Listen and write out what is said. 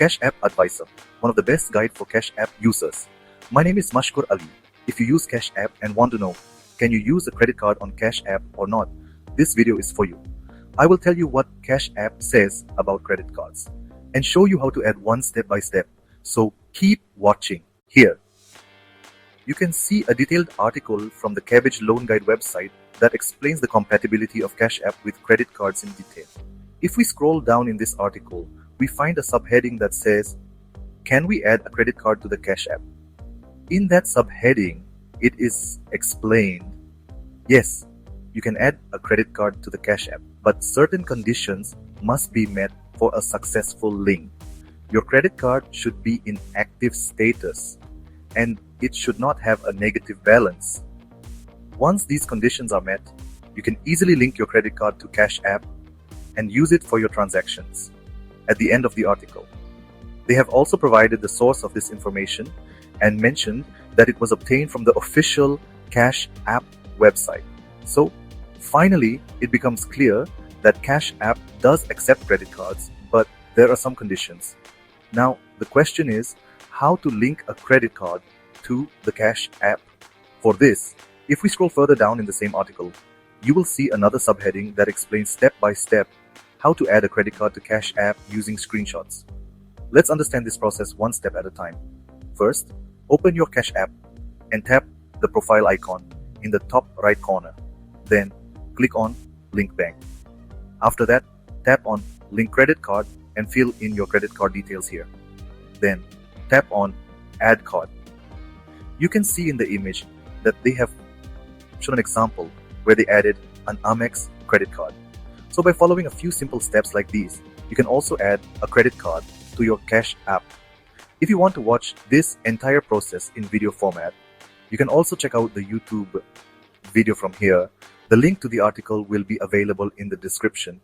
Cash App Advisor, one of the best guide for Cash App users. My name is Mashkur Ali. If you use Cash App and want to know, can you use a credit card on Cash App or not? This video is for you. I will tell you what Cash App says about credit cards and show you how to add one step by step. So keep watching. Here, you can see a detailed article from the Kabbage Loan Guide website that explains the compatibility of Cash App with credit cards in detail. If we scroll down in this article, we find a subheading that says, "Can we add a credit card to the Cash App?" In that subheading, it is explained, yes, you can add a credit card to the Cash App, but certain conditions must be met for a successful link. Your credit card should be in active status, and it should not have a negative balance. Once these conditions are met, you can easily link your credit card to Cash App and use it for your transactions. At the end of the article, they have also provided the source of this information and mentioned that it was obtained from the official Cash App website. So, finally, it becomes clear that Cash App does accept credit cards, but there are some conditions. Now, the question is how to link a credit card to the Cash App. For this, if we scroll further down in the same article, you will see another subheading that explains step by step how to add a credit card to Cash App using screenshots. Let's understand this process one step at a time. First, open your Cash App and tap the profile icon in the top right corner. Then, click on Link Bank. After that, tap on Link Credit Card and fill in your credit card details here. Then, tap on Add Card. You can see in the image that they have shown an example where they added an Amex credit card. So by following a few simple steps like these, you can also add a credit card to your Cash App. If you want to watch this entire process in video format, you can also check out the YouTube video from here. The link to the article will be available in the description.